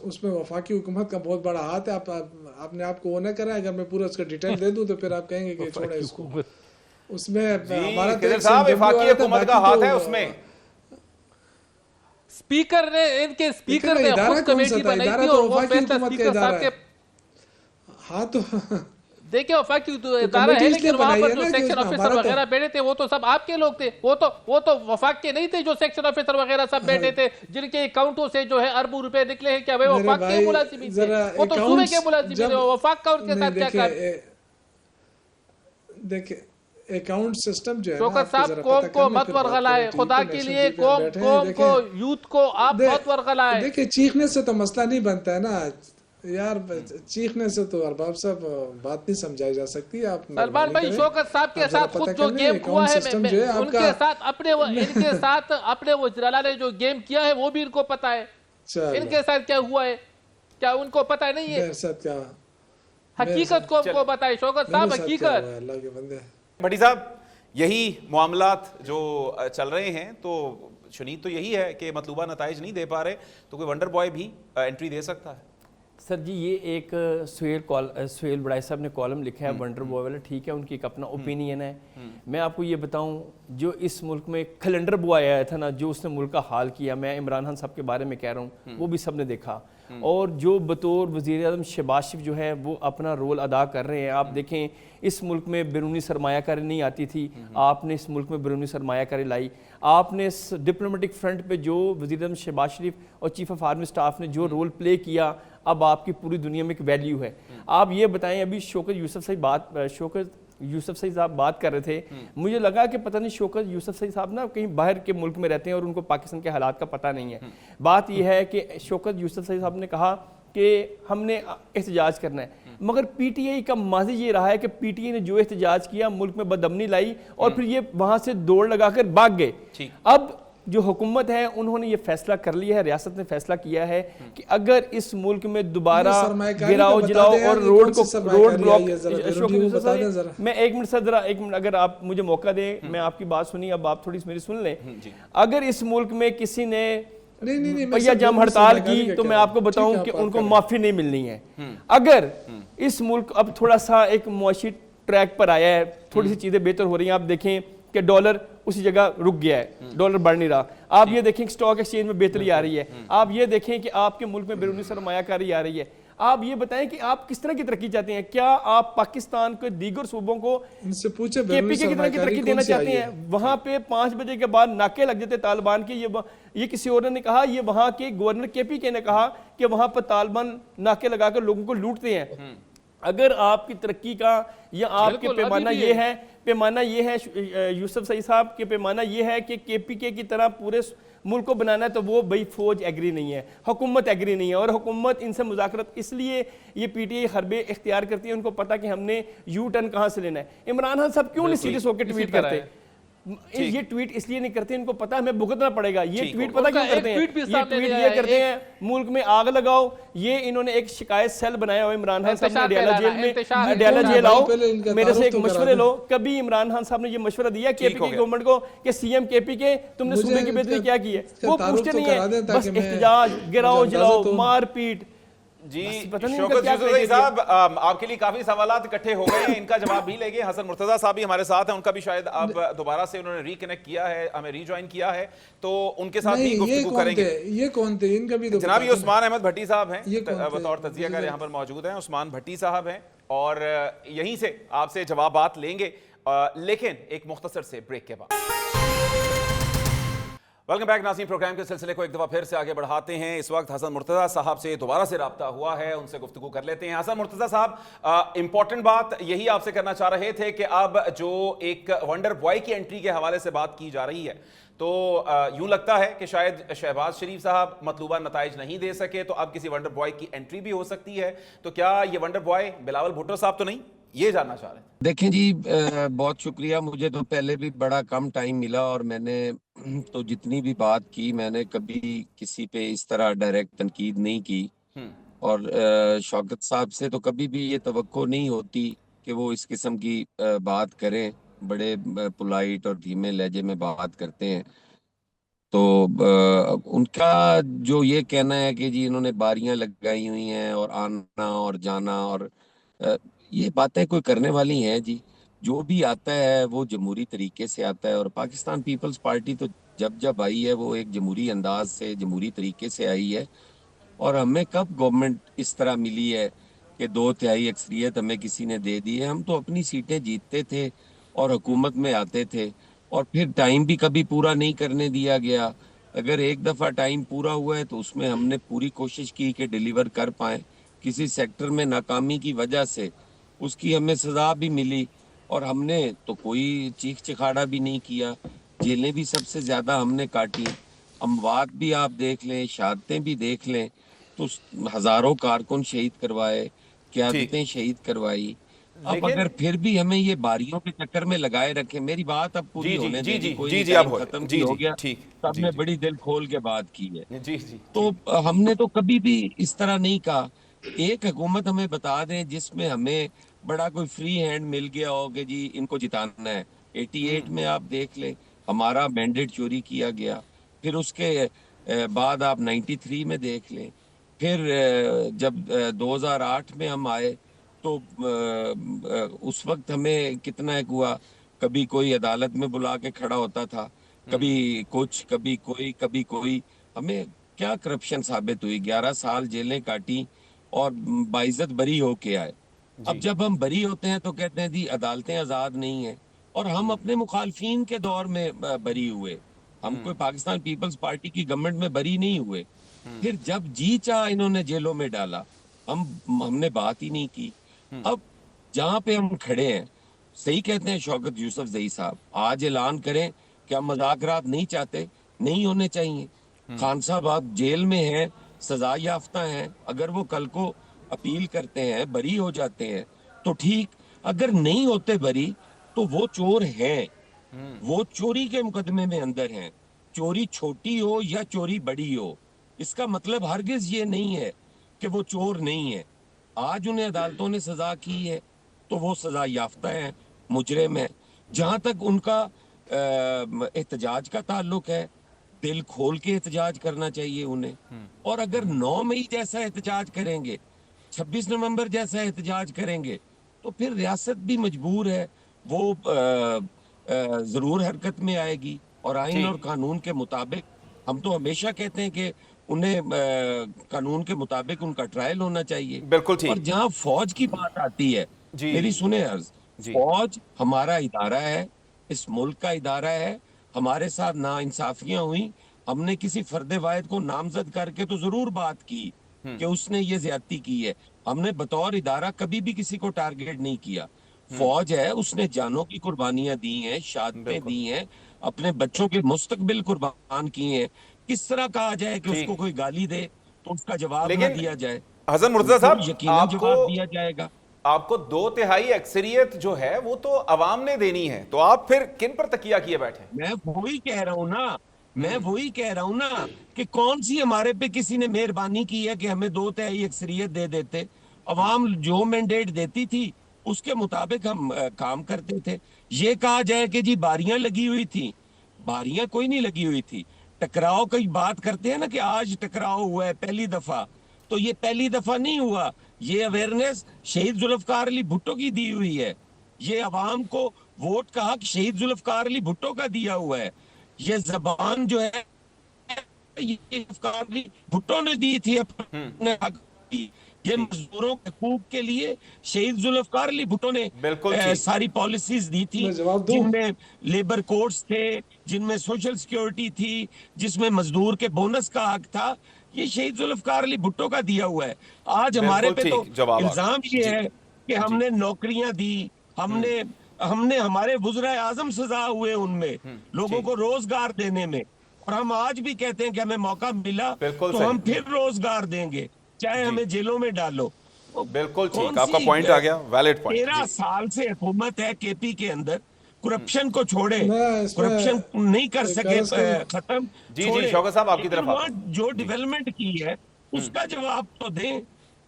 उसमें वफाकी हुकूमत का बहुत बड़ा हाथ है। आपने आपको वो न करा, अगर मैं पूरा उसका डिटेल दे दूं तो फिर आप कहेंगे कि छोड़े इसको। उसमें हमारा वफाकी हुकूमत का हाथ है उसमें। स्पीकर ने खुद कमेटी बनाई थी और वो फैसला स्पीकर साहब के। हाँ तो देखिए वफाकी इदारा है, लेकिन वहां पर जो सेक्शन ऑफिसर वगैरह बैठे थे वो तो सब आपके लोग थे। वो तो वफाक के नहीं थे जो सेक्शन ऑफिसर वगैरह सब बैठे थे, जिनके अकाउंटों से जो है अरबों रुपए निकले हैं। क्या वे वफाक के मुलाजिम थे? वो तो सूबे के मुलाजिम थे। वफाक का उनके साथ क्या काम? देखिए अकाउंट सिस्टम जो है शौकत साहब, कौम को मत वरगलाए, खुदा के लिए कौम को, यूथ को आप मत वरगलाए। देखिए चीखने से तो मसला नहीं बनता है ना यार, चीखने से तो अरबाब साहब बात नहीं समझाई जा सकती। आप सलमान भाई शौकत साहब के साथ खुद जो गेम हुआ है, उनके साथ इनके साथ अपने वज़ीर-ए-आला ने जो गेम किया है वो भी इनको पता है। इनके साथ क्या हुआ है क्या उनको पता नहीं है? क्या हकीकत को हमको बताए शौकत साहब, हकीकत। अल्लाह के बंदे। भट्टी साहब, यही मामलात जो चल रहे हैं, तो शुनीद तो यही है कि मतलूबा नताइज नहीं दे पा रहे, तो कोई वंडर बॉय भी एंट्री दे सकता है। सर जी ये एक सुहेल बड़ाई साहब ने कॉलम लिखा है वंडर बॉय वाला, ठीक है, उनकी एक अपना ओपिनियन है। मैं आपको ये बताऊं, जो इस मुल्क में कैलेंडर बॉय आया था ना, जो उसने मुल्क का हाल किया, मैं इमरान खान साहब के बारे में कह रहा हूँ, वो भी सब ने देखा। और जो बतौर वज़ीर आज़म शहबाज शरीफ जो है वो अपना रोल अदा कर रहे हैं। आप देखें इस मुल्क में बैरूनी सरमायाकारी नहीं आती थी, आपने इस मुल्क में बैरूनी सरमायाकारी लाई। आपने इस डिप्लोमेटिक फ्रंट पे जो वज़ीर आज़म शहबाज शरीफ और चीफ ऑफ आर्मी स्टाफ ने जो रोल प्ले किया, अब आपकी पूरी दुनिया में एक वैल्यू है। आप ये बताएं, अभी शौकत यूसुफ सईद साहब बात कर रहे थे, मुझे लगा कि पता नहीं शौकत यूसुफ सईद साहब ना कहीं बाहर के मुल्क में रहते हैं और उनको पाकिस्तान के हालात का पता नहीं है। बात यह है कि शौकत यूसुफ सईद साहब ने कहा कि हमने एहतजाज करना है, मगर पीटीआई का माजी ये रहा है कि पीटीआई ने जो एहतजाज किया, मुल्क में बदअमनी लाई और फिर ये वहां से दौड़ लगाकर भाग गए। अब जो हुकूमत है उन्होंने ये फैसला कर लिया है, रियासत ने फैसला किया है कि अगर इस मुल्क में दोबारा गिराओ जलाओ और रोड ब्लॉक, मैं एक मिनट सर, जरा एक मिनट अगर आप मुझे मौका दें, मैं आपकी बात सुनी, अब आप थोड़ी मेरी सुन लें। अगर इस मुल्क में किसी ने पहिया जाम हड़ताल की तो मैं आपको बताऊं कि उनको माफी नहीं मिलनी है। अगर इस मुल्क अब थोड़ा सा एक मुआशी ट्रैक पर आया है, थोड़ी सी चीजें बेहतर हो रही हैं, आप देखें कि डॉलर उसी जगह रुक गया है, डॉलर बढ़ नहीं रहा। आप ये देखें कि स्टॉक एक्सचेंज में बेहतरी आ रही है, आप ये देखें कि आपके मुल्क में बैरूनी सरमायाकारी आ रही है। आप ये बताएं कि आप किस तरह की तरक्की चाहते हैं? क्या आप पाकिस्तान के दीगर सूबों को इनसे पूछे केपीके की तरह की तरक्की देना चाहते हैं? वहां पे 5 बजे के बाद नाके लग जाते तालिबान के। ये किसी और ने कहा, ये वहां के गवर्नर केपीके ने कहा कि वहां पर तालिबान नाके लगाकर लोगों को लूटते हैं। अगर आपकी तरक्की का या आपके पैमाना ये है यूसुफ सईद साहब के पैमाना ये है कि केपीके की तरह पूरे मुल्क को बनाना है, तो वो भाई फौज एग्री नहीं है, हुकूमत एग्री नहीं है। और हुकूमत इनसे मुज़ाकरत इसलिए ये पीटीआई हरबे इख्तियार करती है, उनको पता कि हमने यू टर्न कहाँ से लेना है। इमरान खान साहब क्यों नहीं सीरियस होकर ट्वीट करते? ये ट्वीट इसलिए नहीं करते, इनको पता हमें भुगतना पड़ेगा। ये ट्वीट पता क्यों करते हैं? ये ट्वीट ये करते हैं मुल्क में आग लगाओ। ये इन्होंने एक शिकायत सेल बनाया हुआ इमरान खान साहब ने अडयाला जेल में, अडयाला जेल आओ, मेरे से एक मशवरे लो। कभी इमरान खान साहब ने ये मशवरा दिया केपीके गवर्नमेंट को कि सीएम केपीके तुमने सूबे की बेहतरी क्या की है? वो पूछते नहीं है, बस एहतजाज, गिराओ जलाओ, मारपीट। जी शौकत यूसुफ साहब, आपके लिए काफी सवालात इकट्ठे हो गए हैं, इनका जवाब भी लेंगे। हसन मुर्तजा साहब भी हमारे साथ हैं, उनका भी शायद अब दोबारा से उन्होंने रिकनेक्ट किया है, हमें रीजॉइन किया है, तो उनके साथ भी गुफ्तगू करेंगे। ये कौन थे? इनका भी जनाब ये उस्मान अहमद भट्टी साहब हैं, बतौर तज्जियाकार यहाँ पर मौजूद हैं। उस्मान भट्टी साहब हैं और यहीं से आपसे जवाबात लेंगे, लेकिन एक मुख्तसर से ब्रेक के बाद। वेलकम बैक नाज़रीन, प्रोग्राम के सिलसिले को एक दफ़ा फिर से आगे बढ़ाते हैं। इस वक्त हसन मुर्तज़ा साहब से दोबारा से रब्ता हुआ है, उनसे गुफ्तगू कर लेते हैं। हसन मुर्तज़ा साहब, इंपॉर्टेंट बात यही आपसे करना चाह रहे थे कि अब जो एक वंडर बॉय की एंट्री के हवाले से बात की जा रही है, तो यूं लगता है कि शायद शहबाज शरीफ साहब मतलूबा नताइज नहीं दे सके, तो अब किसी वंडर बॉय की एंट्री भी हो सकती है। तो क्या ये वंडर बॉय बिलावल भुट्टो साहब तो नहीं? ये जानना चाह रहे हैं। देखें जी, बहुत शुक्रिया। मुझे तो पहले भी बड़ा कम टाइम मिला और मैंने तो जितनी भी बात की, मैंने कभी किसी पे इस तरह डायरेक्ट तनकीद नहीं की। और शौकत साहब से तो कभी भी ये तवक्को नहीं होती कि वो इस किस्म की बात करें, बड़े पोलाइट और धीमे लहजे में बात करते हैं। तो उनका जो ये कहना है कि जी इन्होंने बारियां लगाई हुई हैं और आना और जाना, और ये बातें कोई करने वाली हैं जी? जो भी आता है वो जमहूरी तरीके से आता है, और पाकिस्तान पीपल्स पार्टी तो जब आई है वो एक जमहूरी अंदाज से, जमहूरी तरीके से आई है। और हमें कब गवर्नमेंट इस तरह मिली है कि 2/3 अक्सरियत हमें किसी ने दे दी है? हम तो अपनी सीटें जीतते थे और हुकूमत में आते थे, और फिर टाइम भी कभी पूरा नहीं करने दिया गया। अगर एक दफ़ा टाइम पूरा हुआ है तो उसमें हमने पूरी कोशिश की कि डिलीवर कर पाएँ। किसी सेक्टर में नाकामी की वजह से उसकी हमें सज़ा भी मिली, और हमने तो कोई चीख चिखाड़ा भी नहीं किया। जेलें भी सबसे ज़्यादा हमने काटी, अमवात भी आप देख लें, शहादतें भी देख लें, तो हज़ारों कारकुन शहीद करवाए, क़यादतें शहीद करवाई। अब अगर फिर भी हमें ये बारियों के चक्कर में लगाए रखें, मेरी बात अब पूरी होने देगी, कोई खत्म हो गया, तब मैं बड़ी दिल खोल के बात की है। तो हमने तो कभी भी इस तरह नहीं कहा। एक हुकूमत हमें बता दें जिसमें हमें बड़ा कोई फ्री हैंड मिल गया हो कि जी इनको जिताना है। 88 में आप देख लें, हमारा मैंडेट चोरी किया गया। फिर उसके बाद आप 93 में देख लें, फिर जब 2008 में हम आए तो उस वक्त हमें कितना एक हुआ, कभी कोई अदालत में बुला के खड़ा होता था, कभी कुछ, कभी कोई। हमें क्या करप्शन साबित हुई, 11 साल जेलें काटी और बाइज्जत बरी होके आए। अब जब हम बरी होते हैं तो कहते हैं जी अदालतें आजाद नहीं है, और हम अपने मुखालफिन के दौर में बरी हुए। हम कोई पाकिस्तान पीपल्स पार्टी की गवर्नमेंट में बरी नहीं हुए। फिर जब जी चाह इन्होंने जेलों में डाला, हमने बात ही नहीं की। अब जहां पे हम खड़े हैं, सही कहते हैं शौकत यूसुफजई साहब, आज ऐलान करें कि हम मुज़ाकरात नहीं चाहते, नहीं होने चाहिए। खान साहब आप जेल में हैं, सजा याफ्ता हैं, अगर वो कल को अपील करते हैं, बरी हो जाते हैं तो ठीक, अगर नहीं होते बरी तो वो चोर हैं, वो चोरी के मुकदमे में अंदर हैं। चोरी छोटी हो या चोरी बड़ी हो, इसका मतलब हरगिज ये नहीं है कि वो चोर नहीं है। आज उन्हें अदालतों ने सजा की है तो वो सजा याफ्ता है, मुजरिम है। जहां तक उनका एहतजाज का ताल्लुक है, दिल खोल के एहतजाज करना चाहिए उन्हें। और अगर 9 मई जैसा एहतजाज करेंगे, 26 नवंबर जैसा एहतजाज करेंगे, तो फिर रियासत भी मजबूर है, वो जरूर हरकत में आएगी। और आइन और कानून के मुताबिक, हम तो हमेशा कहते हैं कि उन्हें कानून के मुताबिक उनका ट्रायल होना चाहिए। बिल्कुल ठीक। और जहां फौज की बात आती है, मेरी सुने अर्ज, फौज हमारा इदारा है, इस मुल्क का इदारा है। हमारे साथ नाइंसाफियां हुई, हमने किसी फर्दे वाहिद को नामजद करके तो जरूर बात की कि उसने ये ज्यादती की है। हमने बतौर इदारा कभी भी किसी को टारगेट नहीं किया। फौज है, उसने जानों की कुर्बानियां दी हैं, शहादतें दी हैं, अपने बच्चों के मुस्तकबिल कुर्बान किए हैं। किस तरह कहा जाए कि उसको कोई गाली दे तो उसका जवाब ना दिया जाए? हसन मुर्तजा साहब, यकीनन जवाब दिया जाएगा। आपको 2/3 अक्सरियत जो है वो तो अवाम ने देनी है, तो आप फिर किन पर तकिया किए बैठे? मैं वही कह रहा हूं ना, मैं वही कह रहा हूं ना कि कौन सी हमारे पे किसी ने मेहरबानी की है कि हमें 2/3 अक्सरियत दे देते। अवाम जो मैंडेट देती थी उसके मुताबिक हम काम करते थे। ये कहा जाए कि जी बारियां लगी हुई थी, बारियां कोई नहीं लगी हुई थी। टकराव की बात करते हैं ना कि आज टकराव हुआ है पहली दफा, तो ये पहली दफा नहीं हुआ। ये अवेयरनेस शहीद जुल्फकार अली भुट्टो की दी हुई है। ये अवाम को वोट का हक शहीद जुल्फकार अली भुट्टो का दिया हुआ है। ये जबान जो है ये जुल्फकार अली भुट्टो ने दी थी अपने हक की। ये मजदूरों के हकूक के लिए शहीद जुल्फकार अली भुट्टो ने सारी पॉलिसीज दी थी, जिनमें लेबर कोड्स थे, जिनमें सोशल सिक्योरिटी थी, जिसमें मजदूर के बोनस का हक था। ये शहीद जुल्फकार अली भुट्टो का दिया हुआ है। आज हमारे पे तो इल्जाम ये है कि हमने नौकरियां दी, हमने हमारे वज़ीर आज़म सजा हुए उनमें लोगों को रोजगार देने में, और हम आज भी कहते हैं कि हमें मौका मिला तो हम फिर रोजगार देंगे, चाहे हमें जेलों में डालो। बिल्कुल ठीक, आपका पॉइंट आ गया, वैलिड पॉइंट। 13 साल से हुकूमत है केपी के अंदर, करप्शन को छोड़े, करप्शन नहीं कर सके खत्म। जी शौकत साहब, आपकी तरफ जो डेवलपमेंट की है उसका जवाब तो दें।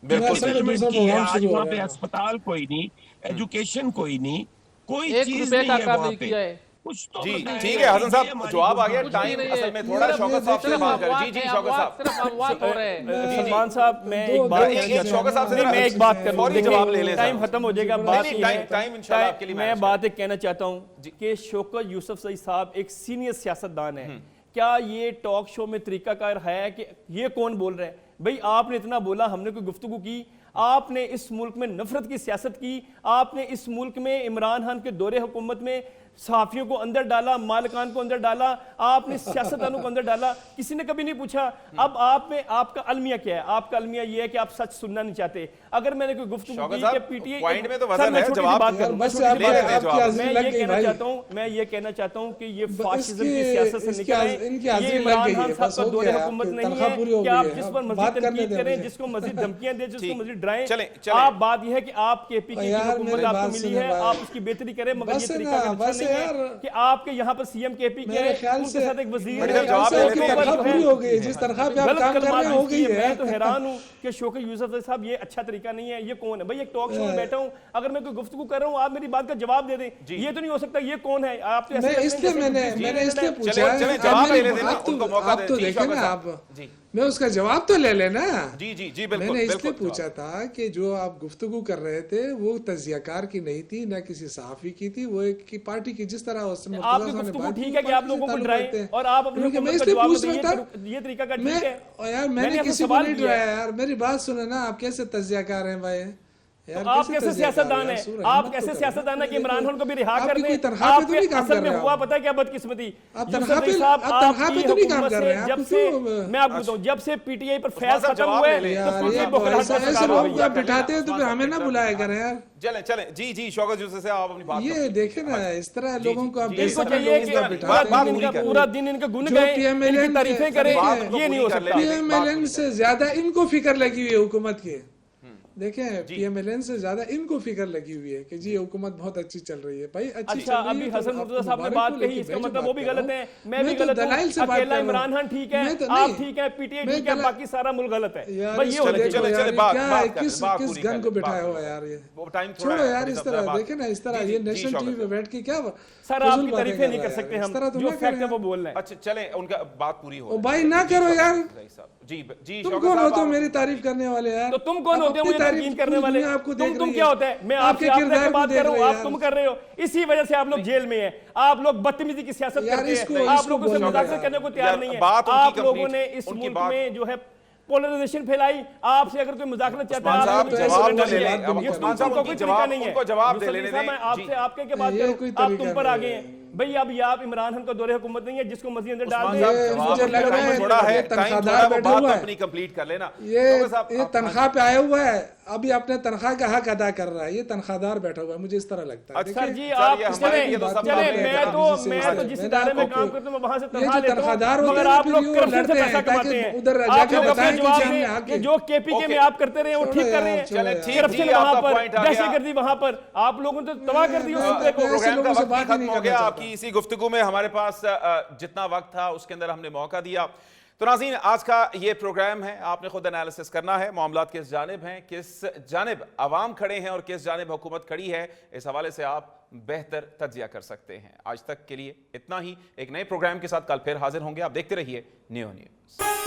बिल्कुल आज वहाँ पे अस्पताल कोई नहीं, एजुकेशन कोई नहीं, कोई चीज नहीं है वहाँ पे। जी ठीक है हसन साहब, जवाब आ गया। टाइम असल में थोड़ा शौकत साहब से बात करें। जी शौकत साहब, सलमान साहब, मैं एक बात शौकत साहब से मैं एक बात करूं, जवाब ले लें, टाइम खत्म हो जाएगा। टाइम इंशाल्लाह आपके लिए मैं बात एक कहना चाहता हूं कि शौकत यूसुफजई साहब एक सीनियर सियासतदान है। क्या ये टॉक शो में तरीकाकार है कि ये कौन बोल रहा है? भाई आपने इतना बोला, हमने कोई गुफ्तगू की, आपने इस मुल्क में नफरत की सियासत की, आपने इस मुल्क में इमरान खान के दौरे हुकूमत में सहाफियों को अंदर डाला, मालिकान को अंदर डाला, आपने सियासतदानों को अंदर डाला, किसी ने कभी नहीं पूछा। अब आप में आपका अलमिया क्या है? आपका अलमिया ये है कि आप सच सुनना नहीं चाहते। अगर मैंने कोई गुफ्तगू की कि पीटीए पॉइंट में तो वजन है, जवाब बात करूं, मैं ये कहना चाहता हूं कि ये फाशिज्म की सियासत से निकले। ये इमरान खान साहब का दौरे हुकूमत नहीं है कि आप जिस पर मजीद तनकीद करें, जिसको मजीद धमकियां दें, जिसको मजीद डराएं। आप बात यह है कि आप केपी की हुकूमत आपको मिली है, आप उसकी बेहतरी करें, मगर ये तरीका अच्छा नहीं है कि आपके यहाँ पर सीएम केपी के उनके साथ एक वजीर मैं तो हैरान हूँ कि शौकत यूसुफजई साहब ये अच्छा तरीका नहीं है। ये कौन है भाई? एक टॉक शो में बैठा हूँ, अगर मैं कोई गुफ्तगू कर रहा हूँ, आप मेरी बात का जवाब दे दें, ये तो नहीं हो सकता। ये कौन है? आप तो इसलिए मैंने इसलिए पूछा, आप तो देखें ना, आप मैं उसका जवाब तो ले लेना। जी जी जी बिल्कुल। मैंने इसलिए बिल्कुल, पूछा था कि जो आप गुफ्तगू कर रहे थे वो तजियाकार की नहीं थी, ना किसी सहाफी की थी, वो एक की पार्टी की, जिस तरह उसने आपकी गुफ्तगू ठीक है कि आप लोगों को डराएं और आप अपनी मैं हुकूमत इसलिए का जवाब पूछ दें, रहा था। ये तरीका का मैं ठीक है। यार मैंने मैंने आपसे किसी को सवाल नहीं किया है। डराया यार, मेरी बात सुने ना, आप कैसे तजियाकार हैं भाई यार? तो आप कैसे तजियाकार सियासतदान यार? हैं? सूरज, आप हिम्मत कैसे तो करो। सियासतदान है कि इमरान खान को भी रिहा आपकी कर कोई दें? तनख्वाह पे तो नहीं काम असल कर में रहे हुआ आप। पता है क्या बदकिस्मती? आप यूसुफ तनख्वाह अली पे- साहब, आप तनख्वाह पे आपकी तो नहीं काम हुकूमत कर से रहे हैं, जब आपको से क्यों- मैं आपको बताऊं, जब से पीटीआई पर फैज साहब खत्म जवाब हुए ले लें। तो यार पीटीआई ये बुखलाहट का ऐसे शिकार हो लोगों गई को आप है। बिठाते हैं तो फिर हमें ना बुलाया करें यार। चलें चलें जी जी शौकत यूसुफ से आप अपनी बात ये कंप्लीट देखे ना, इस तरह लोगों को आप जी, इनको इस तरह चाहिए लोगों कि को बात- बिठाते बात हैं। पूरी कर पूरा दिन इनके गुण जो गाएं, PMLN इनकी तारीफें करें, बात को ये नहीं पूरी हो कर सकता। लें। PMLN से ज्यादा इनको फिक्र लगी हुई है हुकूमत की। देखें, PMLN से ज्यादा इनको फिक्र लगी हुई है कि जी हुकूमत बहुत अच्छी चल रही है भाई, अच्छी अच्छा, चल रही अभी है तो हसन आपको मुर्तजा साहब ने मुबारक बात हो, कही, लेकिन इसका मैं जो मतलब वो भी बात कर गलत रहा है, हूं, मैं भी तो गलत दलाइल हूँ, से बात अकेला कर रहा इमरान हूं। खान ठीक है, मैं तो आप नहीं। ठीक है, पीटीआई मैं ठीक है, दला- बाकी सारा मुल्क गलत है यार भाई, ये इसको होना देखो चाहिए। चले, यार, बात- क्या बात है, कर- किस बात किस पूरी गन कर- को बात बिठाया कर- हुआ यार ये। वो टाइम थोड़ा छोड़ो है, यार, बड़ी इस ज़्यादा तरह बात- देखे ना, इस तरह जी, ये जी, नेशनल शौकत टीवी पे बैठ के क्या सर फजूल आपकी बातें तारीफें कर नहीं रहा कर है सकते यार, हम, इस तरह तो जो ना फैक्ट है करें वो यार। बोल रहे हैं। अच्छा चलें, उनका बात पूरी हो ओ भाई ना करो यार, जी जी तुम शौकत कौन साहब, होते हो आप- मेरी तारीफ करने वाले यार? तो तुम कौन आप होते हो अपनी मुझे तारीफ यकीन करने पूरी वाले? दुनिया आपको देख तुम रही क्या है। होता है? मैं आपके आपसे किरदार आपसे को बात देख कर रहा हूँ, रहे आप हैं तुम यार। कर रहे हो, इसी वजह से आप लोग जेल में हैं। आप लोग बदतमीजी की सियासत यार करते इसको- हैं, आप इसको लोगों से बोलने मुदाखलत दो करने को यार, तैयार नहीं है। बात उनकी आप लोगों complete- ने इस उनकी मुल्क बात- में जो है पोलराइजेशन फैलाई। आपसे अगर कोई मुदाखलत चाहता उस्मान है, साहब आप लोग जवाब ऐसे तो ले लड़िए। लें। अब ये उस्मान साहब तुमको उनकी कोई तरीका जवाब- नहीं है। उनको जवाब दे यूसुफ लेने अली साहब, दें। मैं आपसे जी। आपके के बात ये करूं, कोई आप तरीका तुम पर नहीं आ गए हैं भाई। अब ये आप इमरान खान का दौरे हुकूमत नहीं है जिसको मसीह अंदर डाल उस्मान दें, साहब ये जिसको जवाब मुझे अपनी लग रहा है हुकूमत थोड़ा में है, ये टाइम तनख्वाहदार थोड़ा है, वो बैठा बात हुआ है। अपनी कंप्लीट कर लेना। ये शौकत साहब, ये आप- तनख्वाह पे आया हुआ है, अभी अपने तनख्वाह का हक अदा कर रहा है, ये तनख्वाहदार बैठा हुआ है, मुझे इस तरह लगता है। अच्छा सर देखिए, जी, सर, आप ये हमारे लिए तो सब चले, बातें मैं हैं। तो मैंने जिस आपको- इदारे में काम करता हूँ मैं वहां से ये तनख्वाह जो लेता हूँ, तनख्वाहदार होते मगर हैं आप फिर लोग ये करप्शन से लड़ते पैसा हैं ताकि कमाते हैं। उधर आप जाके लोग अपने बताएं कि जवाब जी हमने दें हक कि किया। जो केपी के में आप करते रहे हैं वो छोड़ो ठीक कर रहे यार, हैं। छोड़ो चलें, यार। ठीक करप्शन जी, आपका वहां पर, point आ गया। दहशतगर्दी वहां पर, आप लोगों ने तो तबाह कर दी उस मुद्दे को। मैं ऐसे प्रोग्राम का लोगों से वक्त भी बात ही खत्म नहीं हो करना गया। चाहता। आपकी इसी गुफ्तगू में हमारे पास जितना वक्त था उसके अंदर हमने मौका दिया। तो नाज़रीन, आज का ये प्रोग्राम है, आपने खुद एनालिसिस करना है मामलात किस जानिब हैं, किस जानिब अवाम खड़े हैं और किस जानिब हुकूमत खड़ी है। इस हवाले से आप बेहतर तज्जिया कर सकते हैं। आज तक के लिए इतना ही। एक नए प्रोग्राम के साथ कल फिर हाजिर होंगे। आप देखते रहिए न्यू न्यूज़।